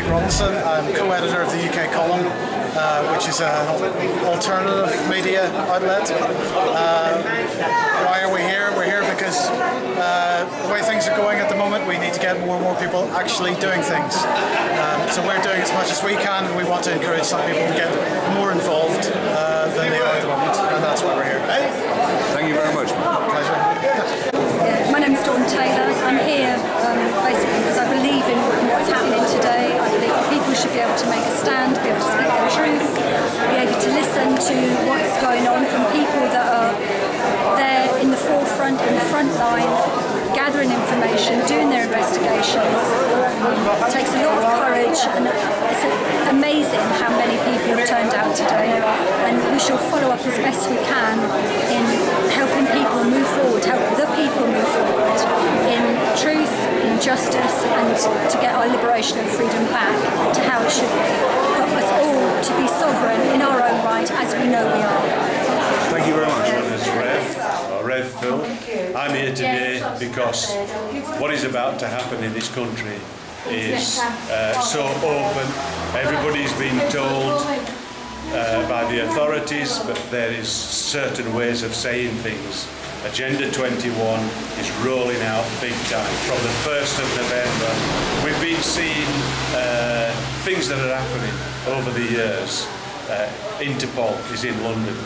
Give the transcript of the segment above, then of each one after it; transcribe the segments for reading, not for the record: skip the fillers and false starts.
Ronson. I'm co-editor of the UK Column, which is an alternative media outlet. Why are we here? We're here because the way things are going at the moment, we need to get more and more people actually doing things. So we're doing as much as we can, and we want to encourage some people to get more involved than they are at the moment, and that's why we're here. Thank you very much. Pleasure. My name's Dawn Taylor. I'm here basically because I believe in what's happening today. I believe that people should be able to make a stand, be able to speak their truth, be able to listen to what's going on from people that are there in the forefront, in the front line, gathering information, doing their investigations. It takes a lot of courage, and it's amazing how many people have turned out today, and we shall follow up as best we can in helping people move forward, help the people move forward in truth, in justice, and to get our liberation and freedom back to how it should be. But us all to be sovereign in our own right, as we know we are. Thank you very much. My name is Rev Phil. I'm here today because what is about to happen in this country is so open. Everybody's been told by the authorities, but there is certain ways of saying things. Agenda 21 is rolling out big time. From the 1st of November, we've been seeing things that are happening over the years. Interpol is in London.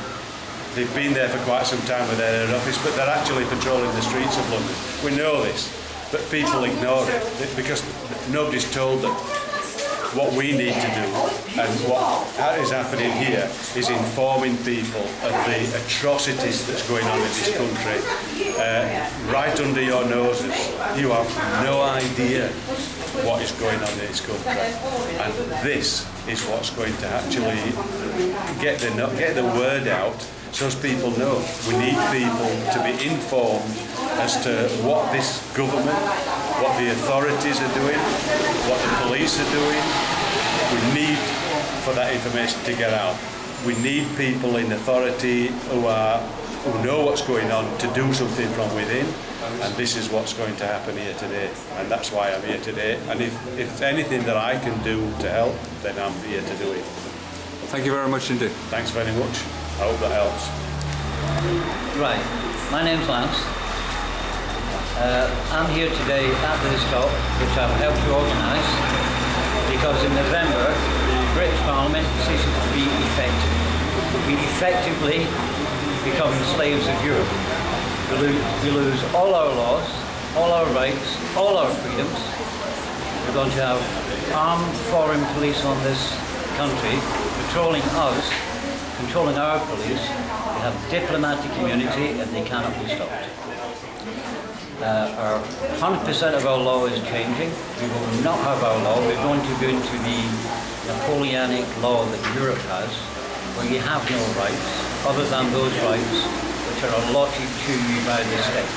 They've been there for quite some time with their office, but they're actually patrolling the streets of London. We know this, but people ignore it because nobody's told them. What we need to do and what is happening here is informing people of the atrocities that's going on in this country right under your noses. You have no idea what is going on in this country, and this is what's going to actually get the word out so as people know. We need people to be informed as to what this government, what the authorities are doing, what the police are doing. We need for that information to get out. We need people in authority who know what's going on to do something from within, and this is what's going to happen here today, and that's why I'm here today. And if it's anything that I can do to help, then I'm here to do it. Thank you very much indeed. Thanks very much. I hope that helps. Right, my name's Lance. I'm here today at this talk, which I've helped to organise, because in November the British Parliament ceases to be effective. We effectively become slaves of Europe. We lose all our laws, all our rights, all our freedoms. We're going to have armed foreign police on this country, patrolling us, controlling our police. We have diplomatic immunity and they cannot be stopped. 100% of our law is changing. We will not have our law. We're going to go into the Napoleonic law that Europe has, where you have no rights other than those rights which are allotted to you by the state.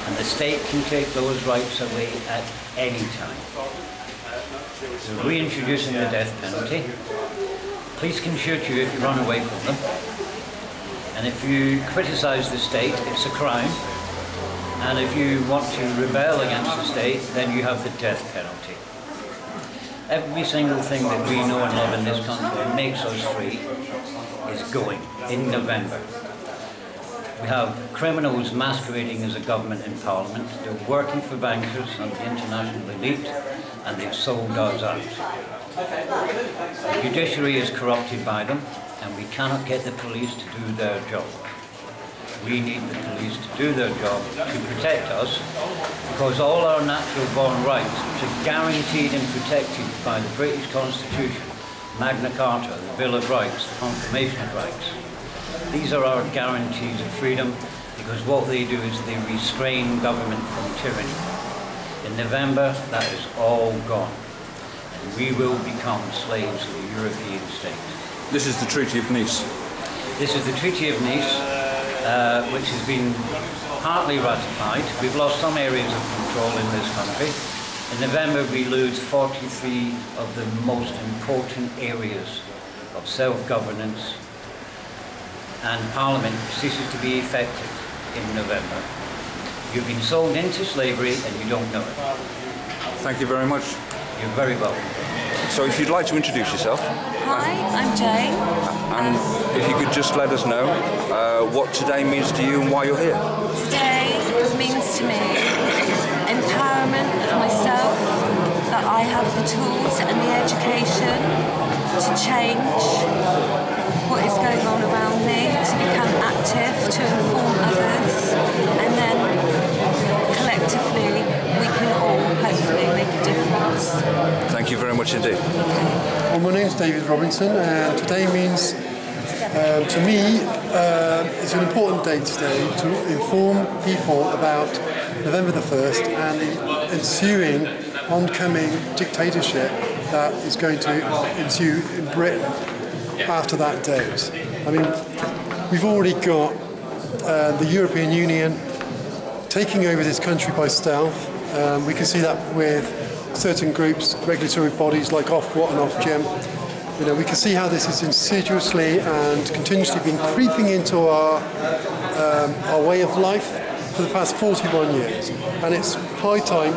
And the state can take those rights away at any time. We're reintroducing the death penalty. Police can shoot you if you run away from them. And if you criticise the state, it's a crime. And if you want to rebel against the state, then you have the death penalty. Every single thing that we know and love in this country that makes us free is going in November. We have criminals masquerading as a government in Parliament. They're working for bankers and the international elite, and they've sold us out. The judiciary is corrupted by them, and we cannot get the police to do their job. We need the police to do their job to protect us, because all our natural born rights, which are guaranteed and protected by the British Constitution, Magna Carta, the Bill of Rights, the Confirmation of Rights, these are our guarantees of freedom, because what they do is they restrain government from tyranny. In November, that is all gone, and we will become slaves of the European state. This is the Treaty of Nice. This is the Treaty of Nice, which has been partly ratified. We've lost some areas of control in this country. In November we lose 43 of the most important areas of self-governance, and Parliament ceases to be effective in November. You've been sold into slavery and you don't know it. Thank you very much. You're very welcome. So if you'd like to introduce yourself. Hi, I'm Jane. And if you could just let us know what today means to you and why you're here. Today means to me empowerment of myself, that I have the tools and the education to change what is going on around me, to become active, to inform others, and then collectively we can all hopefully make a difference. Thank you very much indeed. Well, my name's David Robinson, and today means, to me, it's an important day today to inform people about November the 1st and the ensuing oncoming dictatorship that is going to ensue in Britain after that date. I mean, we've already got the European Union taking over this country by stealth. We can see that with certain groups, regulatory bodies like Ofwat and Ofgem. You know, we can see how this is insidiously and continuously been creeping into our way of life for the past 41 years. And it's high time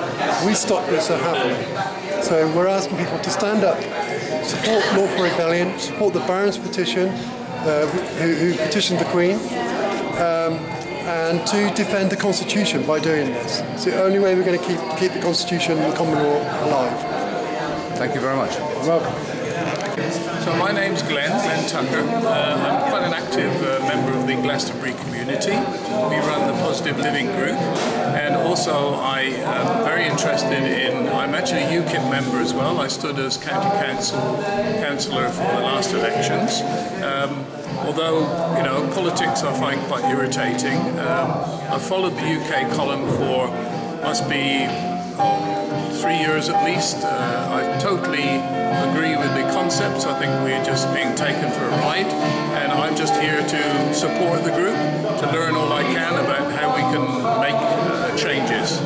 we stop this happening. So we're asking people to stand up, support Lawful Rebellion, support the Barons petition, who petitioned the Queen, and to defend the Constitution by doing this. It's the only way we're going to keep the Constitution and the common law alive. Thank you very much. You're welcome. So my name's Glenn Tucker. I'm quite an active member of the Glastonbury community. We run the Positive Living Group, and also I am very interested in, I'm actually a UKIP member as well. I stood as county councillor for the last elections. Although, you know, politics I find quite irritating. I've followed the UK column for, must be 3 years at least. I totally agree with the concepts. I think we're just being taken for a ride, and I'm just here to support the group, to learn all I can about how we can make changes,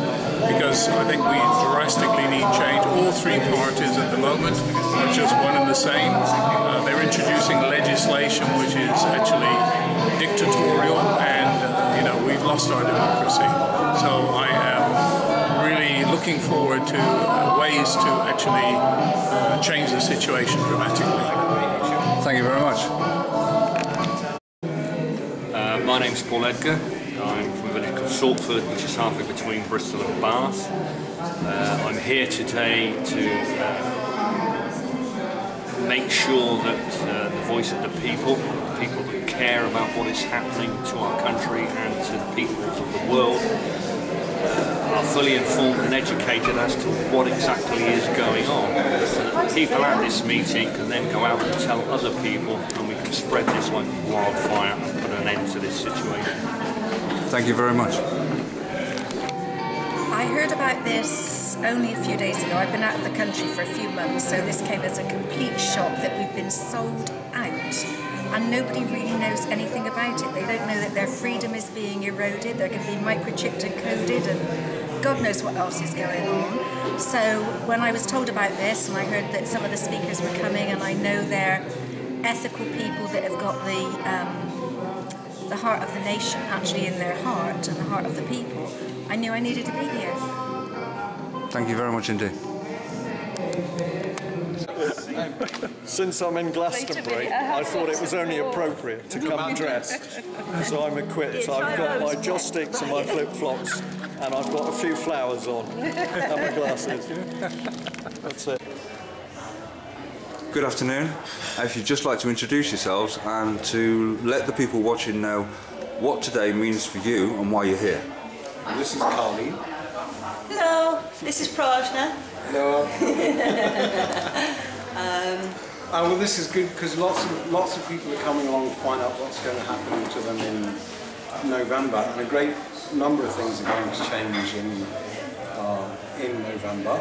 because I think we drastically need change. All three parties at the moment are just one and the same. They're introducing legislation which is actually dictatorial, and you know, we've lost our democracy. So I am really looking forward to ways to actually change the situation dramatically. Thank you very much. My name's Paul Edgar. I'm from a village called Saltford, which is halfway between Bristol and Bath. I'm here today to make sure that the voice of the people that care about what is happening to our country and to the peoples of the world, are fully informed and educated as to what exactly is going on, so that the people at this meeting can then go out and tell other people, and we can spread this like wildfire and put an end to this situation. Thank you very much. I heard about this only a few days ago. I've been out of the country for a few months, so this came as a complete shock that we've been sold out. And nobody really knows anything about it. They don't know that their freedom is being eroded, they're going to be microchipped and coded, and God knows what else is going on. So when I was told about this, and I heard that some of the speakers were coming, and I know they're ethical people that have got the heart of the nation actually in their heart, and the heart of the people, I knew I needed to be here. Thank you very much indeed. Since I'm in Glastonbury, I thought it was only appropriate to come dressed. So I'm equipped. I've got my joss sticks and my flip-flops, and I've got a few flowers on, and my glasses. That's it. Good afternoon. If you'd just like to introduce yourselves and to let the people watching know what today means for you and why you're here. This is Colleen. Hello, this is Prajna. Hello. Well, this is good because lots of people are coming along to find out what's going to happen to them in November, and a great number of things are going to change in November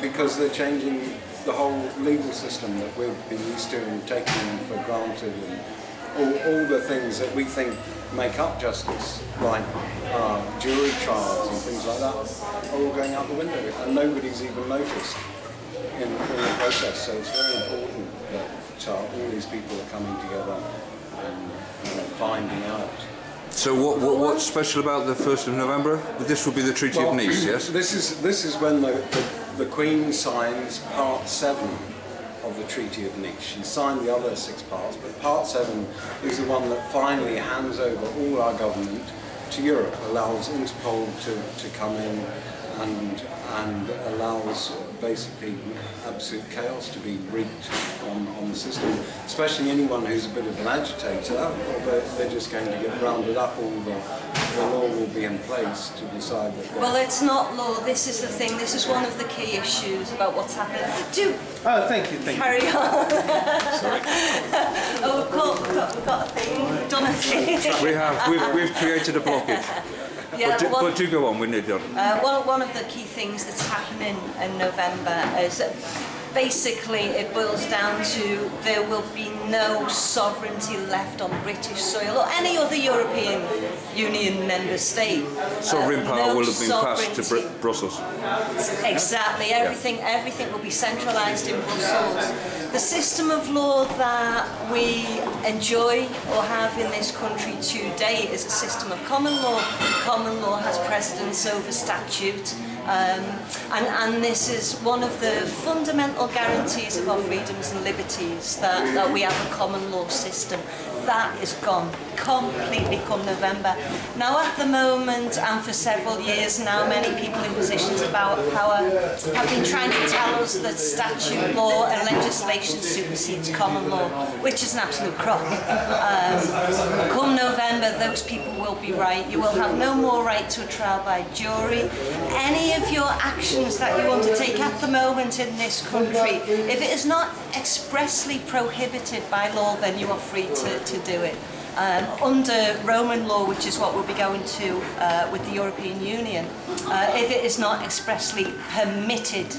because they're changing the whole legal system that we've been used to and taking for granted, and all the things that we think make up justice, like jury trials and things like that, are all going out the window, and nobody's even noticed in the process. So it's very important that all these people are coming together and finding out. So what's special about the 1st of November? This will be the Treaty of Nice, yes? This is when the the Queen signs Part 7 of the Treaty of Nice. She signed the other 6 parts, but Part 7 is the one that finally hands over all our government to Europe, allows Interpol to come in and allows basically absolute chaos to be wreaked on the system, especially anyone who's a bit of an agitator, or they're just going to get rounded up. All the law will be in place to decide that. Well, it's not law. This is the thing. This is one of the key issues about what's happening. Oh, thank you. Carry on. Sorry. Oh, we've got a thing. Done a thing. We've created a blockage. Yeah, but do go on, we need to. One of the key things that's happening in November is that basically it boils down to there will be no sovereignty left on British soil or any other European Union member state. Sovereign power will have been passed to Brussels. Exactly, everything will be centralised in Brussels. The system of law that we enjoy or have in this country today is a system of common law. Common law has precedence over statute. And this is one of the fundamental guarantees of our freedoms and liberties, that we have a common law system. That is gone completely come November. Now at the moment, and for several years now, many people in positions of power have been trying to tell us that statute law and legislation supersedes common law, which is an absolute crock. Come November, those people will be right. You will have no more right to a trial by jury. Any of your actions that you want to take at the moment in this country, if it is not expressly prohibited by law, then you are free to do it. Under Roman law, which is what we'll be going to with the European Union, if it is not expressly permitted,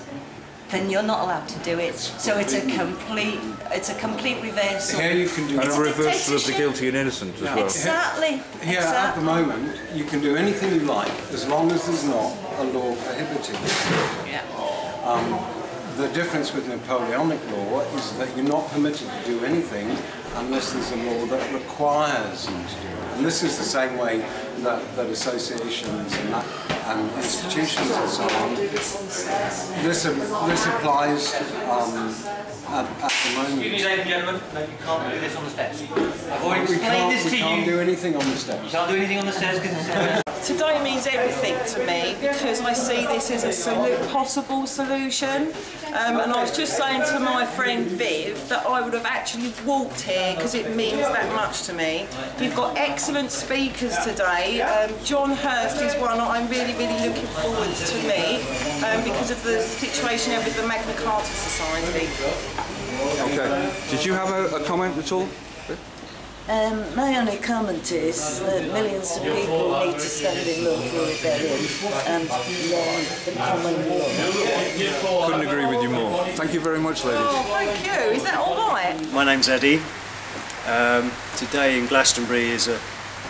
then you're not allowed to do it. So it's a complete reversal. Here you can do and a reversal of the guilty and innocent as well. Exactly. Here at the moment, you can do anything you like as long as there's not a law prohibiting it. Yeah. The difference with Napoleonic law is that you're not permitted to do anything unless there's a law that requires you to do it. And this is the same way that associations and institutions and so on. This applies at the moment. Excuse me, ladies and gentlemen, no, you can't do this on the steps. I've already explained this to you. We can't do anything on the steps. You can't do anything on the stairs because Today means everything to me because I see this as a possible solution. And I was just saying to my friend Viv that I would have actually walked here because it means that much to me. You've got excellent speakers today. John Hurst is one I'm really looking forward to meet because of the situation with the Magna Carta Society. Okay. Did you have a comment at all? My only comment is that millions of people need to stand in lawful rebellion and learn the common law. Couldn't agree with you more. Thank you very much, ladies. Oh, thank you. Is that all right? My name's Eddie. Today in Glastonbury is an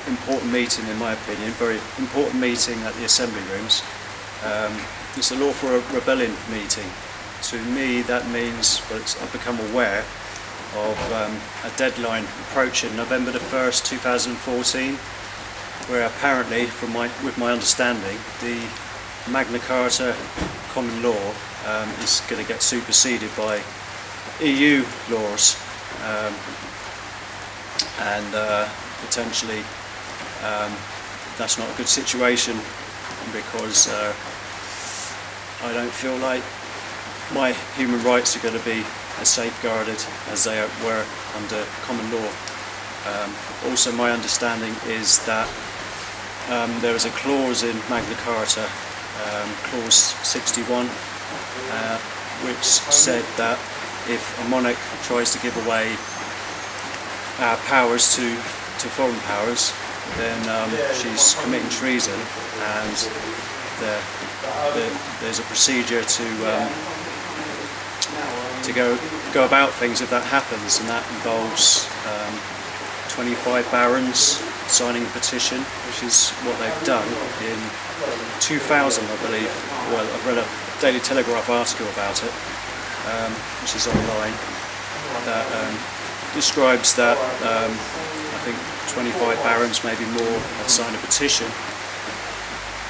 important meeting, in my opinion, very important meeting at the Assembly Rooms. It's a Lawful Rebellion meeting. To me, that means, well, I've become aware of a deadline approaching November the 1st, 2014, where apparently, with my understanding, the Magna Carta common law is going to get superseded by EU laws, and potentially that's not a good situation because I don't feel like my human rights are going to be as safeguarded as they were under common law. Also, my understanding is that there is a clause in Magna Carta, clause 61, which said that if a monarch tries to give away powers to foreign powers, then she's committing treason, and there's a procedure to go about things if that happens, and that involves 25 barons signing a petition, which is what they've done in 2000, I believe. Well, I've read a Daily Telegraph article about it, which is online, that describes that I think 25 barons, maybe more, have signed a petition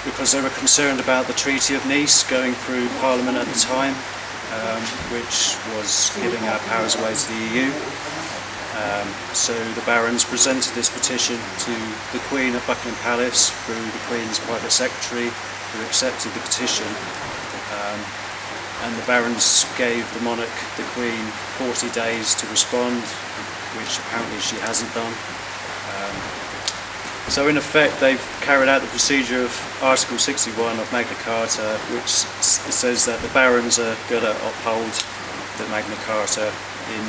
because they were concerned about the Treaty of Nice going through Parliament at the time, which was giving our powers away to the EU. So the barons presented this petition to the Queen at Buckingham Palace through the Queen's private secretary, who accepted the petition. And the barons gave the monarch, the Queen, 40 days to respond, which apparently she hasn't done. So in effect they've carried out the procedure of Article 61 of Magna Carta, which says that the barons are going to uphold the Magna Carta in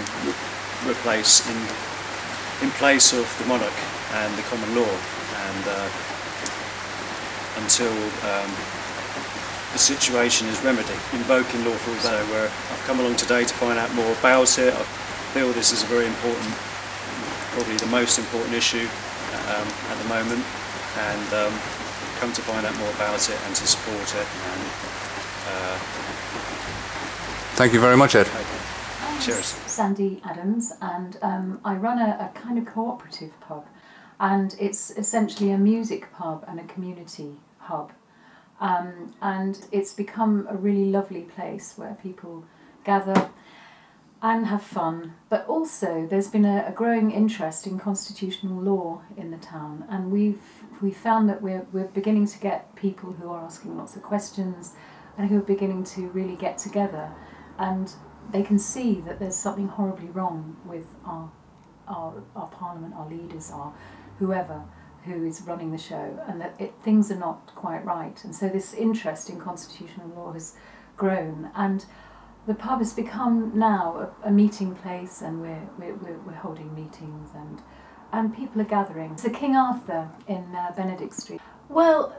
place of the monarch and the common law, and until the situation is remedied, invoking lawful rebellion. Where I've come along today to find out more about it. I feel this is a very important, probably the most important issue at the moment, and come to find out more about it and to support it. And, thank you very much, Ed. Cheers. Sandy Adams, and I run a kind of cooperative pub, and it's essentially a music pub and a community hub, and it's become a really lovely place where people gather and have fun, but also there's been a growing interest in constitutional law in the town, and we've found that we're beginning to get people who are asking lots of questions and who are beginning to really get together, and they can see that there's something horribly wrong with our parliament, our leaders, our whoever who is running the show, and that things are not quite right. And so this interest in constitutional law has grown, and the pub has become now a meeting place, and we're holding meetings, and people are gathering. It's the King Arthur in Benedict Street. Well,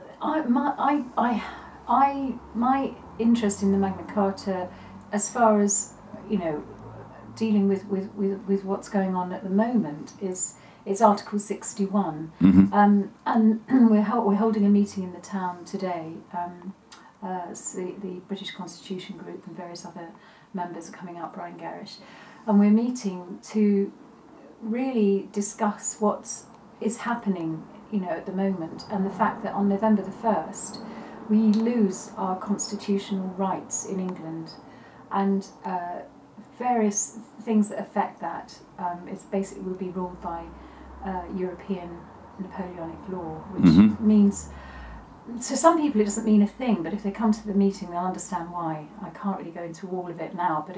my interest in the Magna Carta, as far as dealing with what's going on at the moment, is Article 61, and we're holding a meeting in the town today. The British Constitution Group and various other members are coming out, Brian Garish, and we're meeting to really discuss what is happening, at the moment, and the fact that on November the 1st we lose our constitutional rights in England, and various things that affect that. It's basically will be ruled by European Napoleonic law, which means, to some people it doesn't mean a thing, but if they come to the meeting they'll understand why. I can't really go into all of it now, but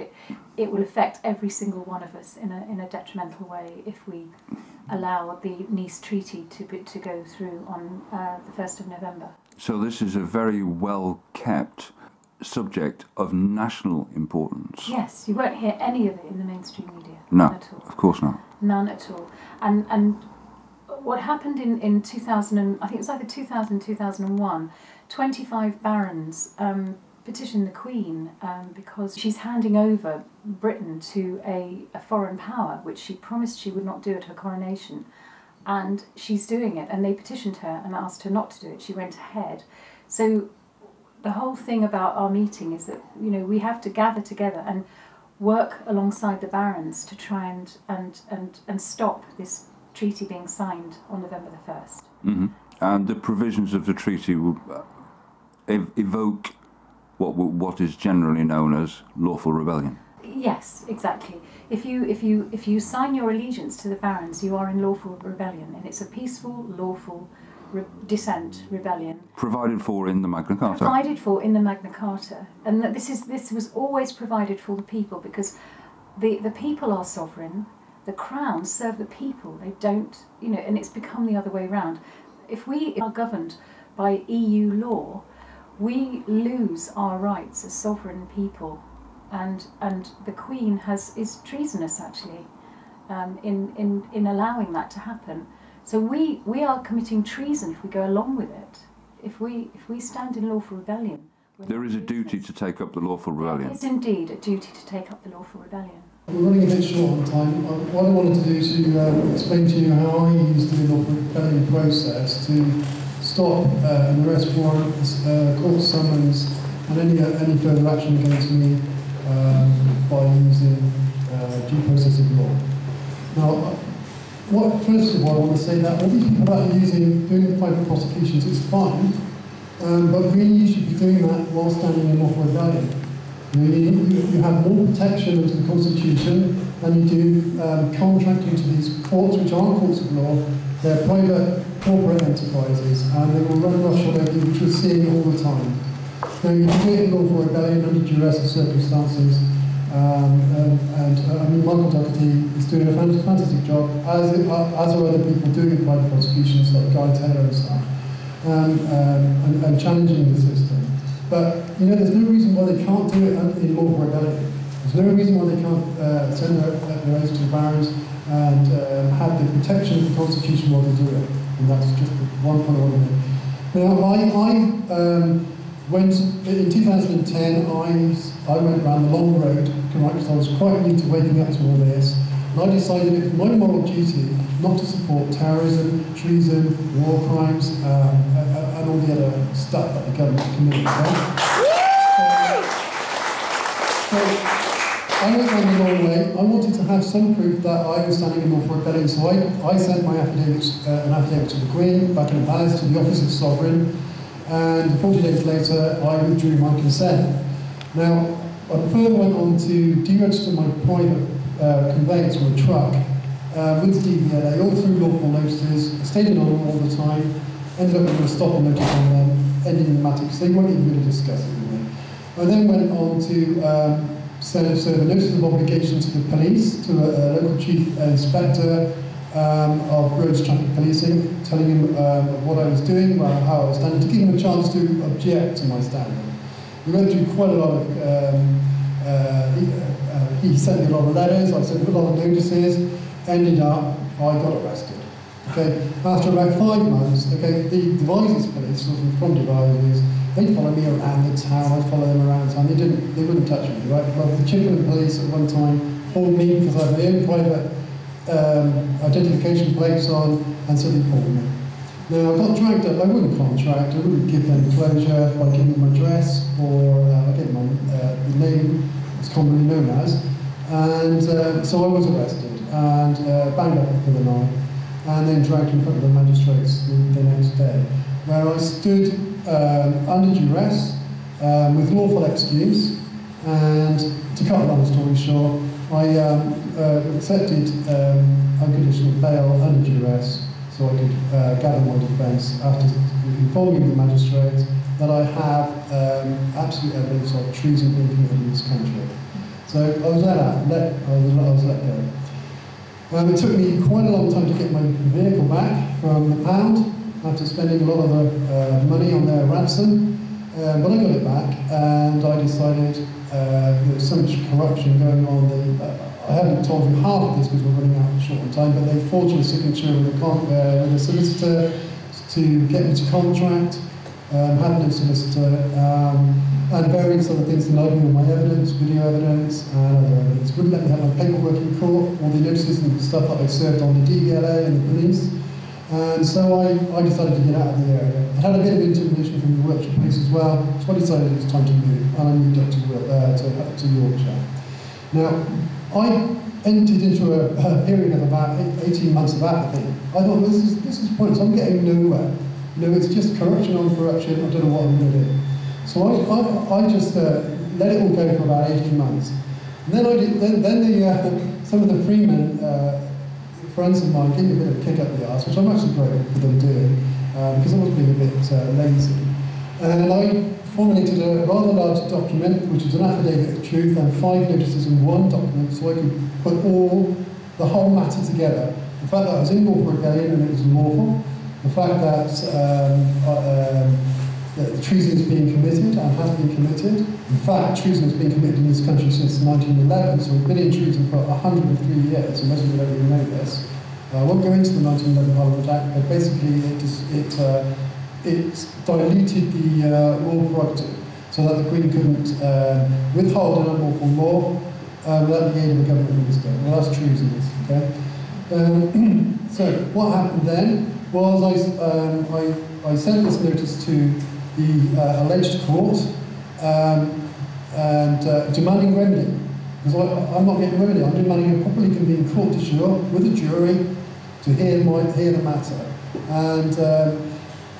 it will affect every single one of us in a detrimental way if we allow the Nice Treaty to go through on the 1st of November. So this is a very well kept subject of national importance. Yes, you won't hear any of it in the mainstream media. No, none at all. of course not. None at all. And what happened in 2000, I think it was either 2000 2001, 25 barons petitioned the Queen because she's handing over Britain to a foreign power, which she promised she would not do at her coronation, and she's doing it, and they petitioned her and asked her not to do it. She went ahead. So the whole thing about our meeting is that we have to gather together and work alongside the barons to try and stop this treaty being signed on November the 1st. Mm-hmm. And the provisions of the treaty will evoke what is generally known as lawful rebellion. Yes, exactly. If you sign your allegiance to the barons, you are in lawful rebellion, and it's a peaceful, lawful dissent rebellion. Provided for in the Magna Carta. Provided for in the Magna Carta, and that this was always provided for the people, because the people are sovereign. The Crown serve the people. They don't, and it's become the other way around. If we are governed by EU law, we lose our rights as sovereign people, and the Queen is treasonous actually in allowing that to happen. So we are committing treason if we go along with it. If we stand in lawful rebellion. There is a duty to take up the lawful rebellion. There is indeed a duty to take up the lawful rebellion. We're running a bit short on time. What I wanted to do is to explain to you how I used the lawful rebellion process to stop an arrest warrant, court summons, and any further action against me by using due process of law. Now, first of all, I want to say that all these people that are doing the private prosecutions is fine, but really you should be doing that while standing in lawful rebellion. You have more protection under the Constitution than you do contracting to these courts, which aren't courts of law. They're private corporate enterprises, and they will run roughshod over you, which we're seeing all the time. Now, you can do it in lawful rebellion under duress of circumstances, I mean, Michael Doherty is doing a fantastic job, as are other people doing it by the prosecutions, like Guy Taylor and stuff, and challenging the system. But, you know, there's no reason why they can't do it in lawful rebellion. There's no reason why they can't send their oaths to the barons and have the protection of the Constitution while they do it. And that's just one point I want to make. Now, I went, in 2010, I went around the long road, because I was quite new to waking up to all this, and I decided it was my moral duty not to support terrorism, treason, war crimes, and all the other stuff that the government committed. So I went down the long way. I wanted to have some proof that I was standing in lawful rebellion, so I sent my an affidavit to the Queen, back in Palace, to the Office of Sovereign, and 40 days later I withdrew my consent. Now, I further went on to deregister my private conveyance or a truck with the DVLA, all through lawful notices. I stayed in on them all the time, ended up with a stop and notice on them, ending in the matter, because they weren't even going to discuss it with me. I then went on to serve a notice of obligation to the police, to a local chief inspector of roads traffic policing, telling him what I was doing, how I was standing, to give him a chance to object to my standing. We went through quite a lot of, he sent me a lot of letters, I sent a lot of notices, ended up, I got arrested. Okay, after about 5 months, okay, the Devizes police, from Devizes, they'd follow me around the town, I'd follow them around town, they wouldn't touch me, right? But the Chippenham police at one time pulled me because I had my own private identification plates on, and so they pulled me. Now, I got dragged up. I wouldn't contract, I wouldn't give them closure by giving them my address, or I gave them the name it's commonly known as, and so I was arrested and banged up for the night, and then dragged in front of the magistrates the next day, where I stood under duress with lawful excuse, and to cut a long story short, I accepted unconditional bail under duress, so I could gather my defence after informing the magistrate that I have absolute evidence of treason being committed in this country. So I was I was let go. It took me quite a long time to get my vehicle back from the pound, after spending a lot of the money on their ransom. But I got it back, and I decided there was so much corruption going on. I haven't told you half of this because we're running out short on time, but they forged a signature with a solicitor to get me to contract, had no solicitor, and various other things, denying me all my evidence, video evidence, and other evidence. Wouldn't let me have my paperwork in court, all the notices and stuff that I served on the DVLA and the police. And so I decided to get out of the area. I had a bit of intimidation from the Wiltshire police as well, so I decided it was time to move, and I moved up to Yorkshire. Now, I entered into a period of about 18 months of apathy. I thought, this is pointless, I'm getting nowhere. You know, it's just corruption on corruption, I don't know what I'm going to do. So I just let it all go for about 18 months. And then some of the freemen, friends of mine, gave me a bit of a kick up the arse, which I'm actually grateful for them doing, because I was being a bit lazy. And I formulated a rather large document, which was an affidavit of truth and 5 notices in one document, so I could put the whole matter together. The fact that I was in lawful rebellion and it was lawful, the fact that treason is being committed and has been committed. In fact, treason has been committed in this country since 1911, so we've been in treason for 103 years, and most of you don't even know this. I won't go into the 1911 Parliament Act, but basically it diluted the law prerogative so that the Queen couldn't withhold an unlawful law without the aid of a government minister. Well, that's treasonous, okay? So what happened then was I sent this notice to the alleged court and demanding remedy, because I'm not getting remedy. I'm demanding a properly convened court de jure with a jury to hear the matter. And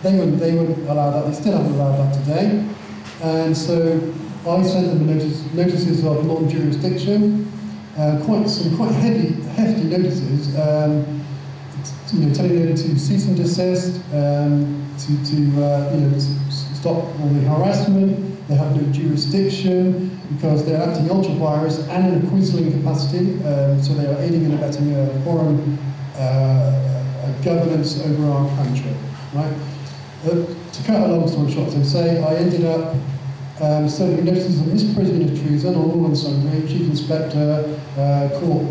they wouldn't allow that. They still haven't allowed that today. And so I sent them notices of non-jurisdiction, some quite hefty notices, telling them to cease and desist, to stop all the harassment. They have no jurisdiction because they're acting ultra-virus and in a quisling capacity, so they are aiding and abetting a foreign governance over our country. Right? To cut a long story short, to say, I ended up serving notices of misprision of treason on all and sundry, Chief Inspector, Court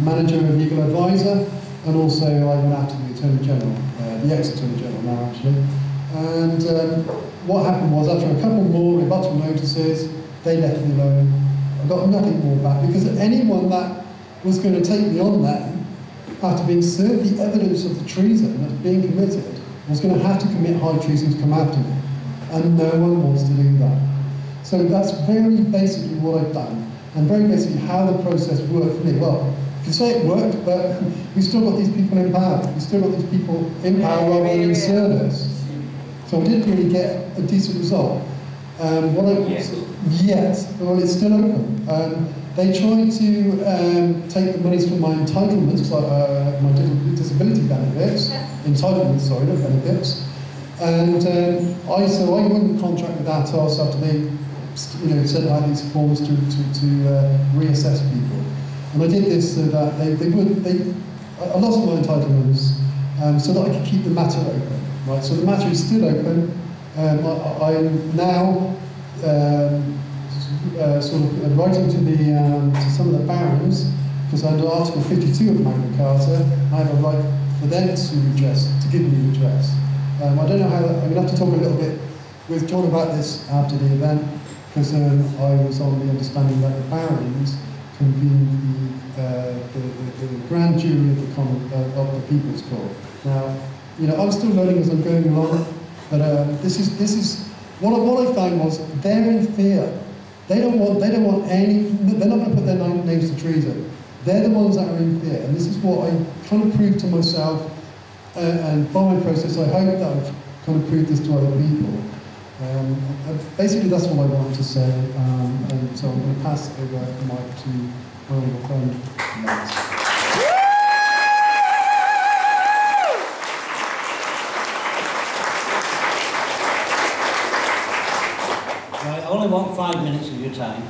Manager and Legal Advisor, and also I went after the Attorney General, the ex-Attorney General now actually. And what happened was, after a couple more rebuttal notices, they left me alone. I got nothing more back, because anyone that was going to take me on then, after being served the evidence of the treason that's being committed, was going to have to commit high treason to come after me. And no one wants to do that. So that's very basically what I've done, and very basically how the process worked for me. Well, you can say it worked, but we've still got these people in power. We've still got these people in power rather than in service. So I didn't really get a decent result. Yes, well, it's still open. They tried to take the monies from my entitlements, my disability benefits, entitlements, sorry, not benefits. And I wouldn't contract with Atos after they, sent out these forms to reassess people. And I did this so that I lost my entitlements so that I could keep the matter open. Right, so the matter is still open. I'm now sort of writing to some of the barons, because under Article 52 of Magna Carta, I have a right for them to give me redress. I don't know how. I'm going to have to talk a little bit with John about this after the event, because I was on the understanding that the barons convene the grand jury of the People's Court. Now, I'm still learning as I'm going along, but this is what I found was they're in fear. They don't want any. They're not going to put their names to treason. They're the ones that are in fear, and this is what I kind of proved to myself. And by my process, I hope that I've kind of proved this to other people. Basically, that's what I wanted to say, and so I'm going to pass over the mic to my honourable friend, Matt. I only want 5 minutes of your time.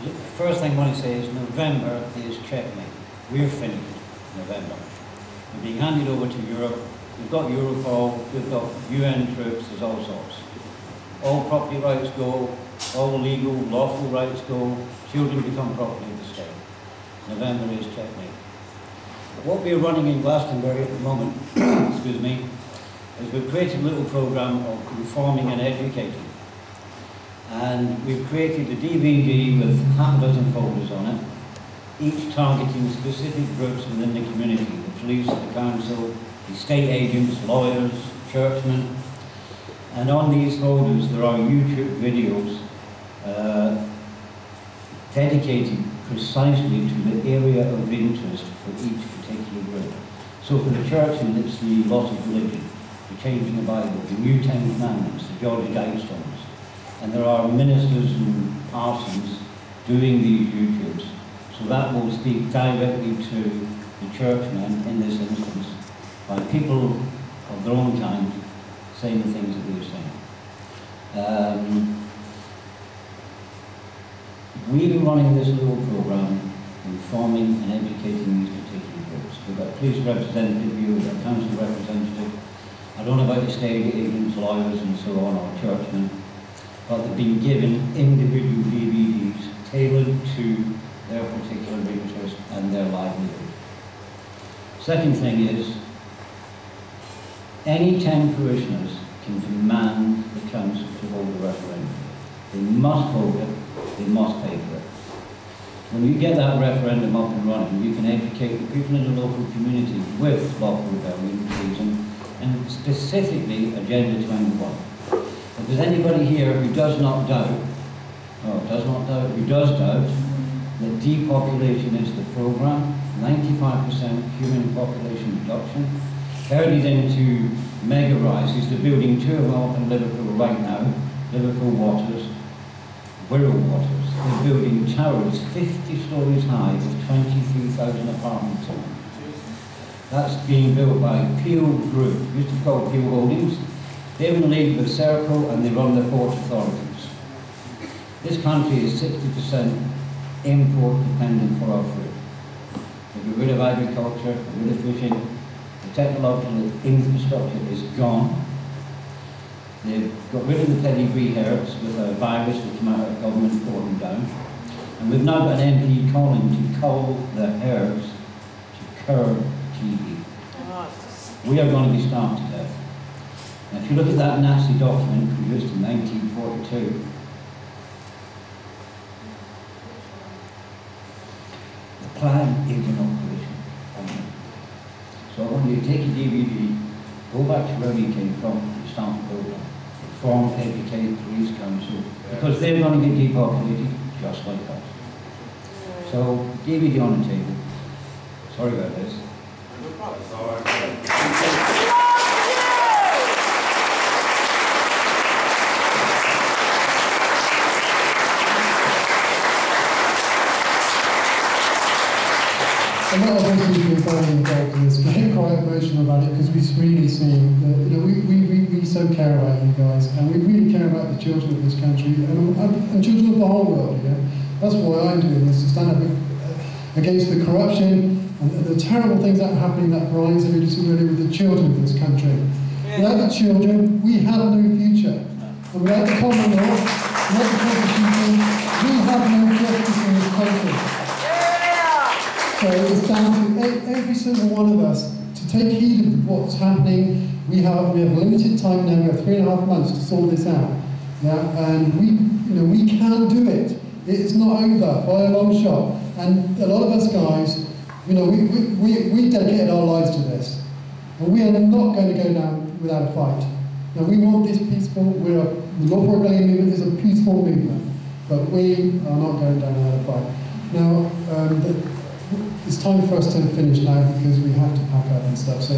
The first thing I want to say is November is checkmate. We're finished in November. We're being handed over to Europe. We've got Europol, we've got UN troops, there's all sorts. All property rights go, all legal, lawful rights go, children become property of the state. November is checkmate. What we're running in Glastonbury at the moment, excuse me, is we've created a little program of informing and educating. And we've created a DVD with half a dozen folders on it, each targeting specific groups within the community, the police, the council, the estate agents, lawyers, churchmen. And on these folders there are YouTube videos dedicated precisely to the area of interest for each particular group. So for the churchmen it's the loss of religion, the changing the Bible, the New Ten Commandments, the Georgia Guidestones. And there are ministers and parsons doing these YouTubes. So that will speak directly to the churchmen in this instance, by people of their own time saying the things that we're saying. We've been running this little program, informing and educating these particular groups. We've got a police representative here, we've got a council representative. I don't know about estate agents, lawyers and so on, or churchmen, but they've been given individual DVDs tailored to their particular interest and their livelihood. Second thing is, any 10 parishioners can demand the council to hold a referendum. They must hold it, they must pay for it. When you get that referendum up and running, you can educate the people in the local community with lawful rebellion, treason, and specifically Agenda 21. If there's anybody here who does not doubt, who does doubt that depopulation is the program, 95% human population reduction, Turned it into mega rises. They're building 2 of them in Liverpool right now, Liverpool Waters, Wirral Waters. They're building towers 50 stories high with 23,000 apartments on them. That's being built by Peel Group, used to be called Peel Holdings. They're in league with Serco and they run the port authorities. This country is 60% import dependent for our food. They get rid of agriculture, get rid of fishing, the technological infrastructure is gone. They've got rid of the pedigree herbs with a virus which came out of government brought them down. And we've now got an MP calling to cull the herbs to curb TB. We are going to be starved to death. Now, if you look at that Nazi document produced in 1942, the plan is an operation. So I want you to take a DVD, go back to where you came from, and start to build them. Reform, educate, police council, because they're going to get depopulated just like us. So, DVD on the table. Sorry about this. A lot of us who've been very involved in this get quite emotional about it because we really see that, you know, we so care about you guys, and we really care about the children of this country and children of the whole world. You know? That's why I'm doing this, to stand up against the corruption and the terrible things that are happening that Brian's alluded to earlier with the children of this country. Without the children, we have no future. And without the common law, without the constitution, we have no justice in this country. So it's down to every single one of us to take heed of what's happening. We have limited time now. We have 3.5 months to sort this out. Yeah, and we can do it. It's not over by a long shot. And a lot of us guys, we dedicated our lives to this, and we are not going to go down without a fight. Now we want this peaceful. The Lawful Rebellion movement is a peaceful movement, but we are not going down without a fight. Now. It's time for us to finish now because we have to pack up and stuff. So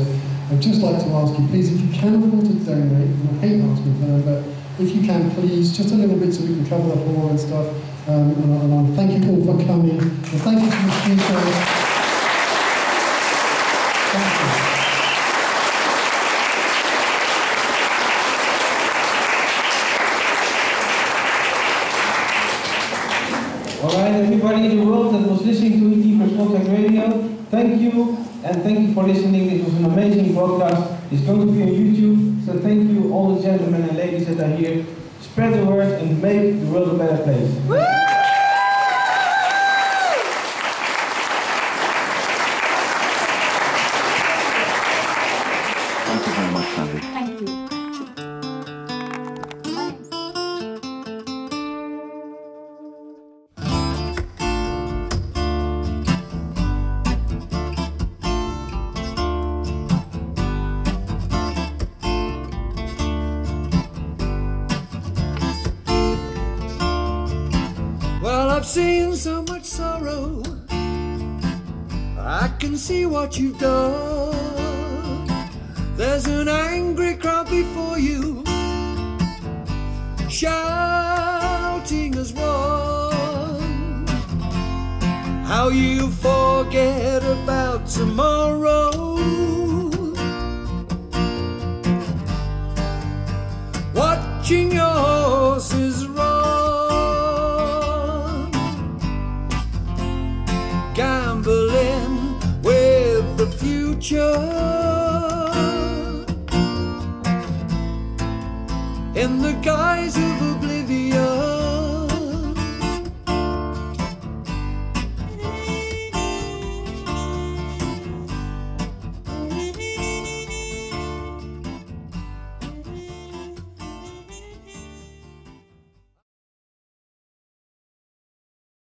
I'd just like to ask you, please, if you can afford to donate, and I hate asking for them, but if you can, please, just a little bit so we can cover the hall and stuff. And thank you all for coming. And thank you to the speakers. Thank you. Alright, everybody in the world that was listening to ET First Contact Radio, thank you, and thank you for listening. It was an amazing broadcast. It's going to be on YouTube, so thank you all the gentlemen and ladies that are here. Spread the word and make the world a better place. Thank you very much, Sandy. Thank you. I've seen so much sorrow, I can see what you've done. There's an angry crowd before you, shouting as one. How you forget about tomorrow.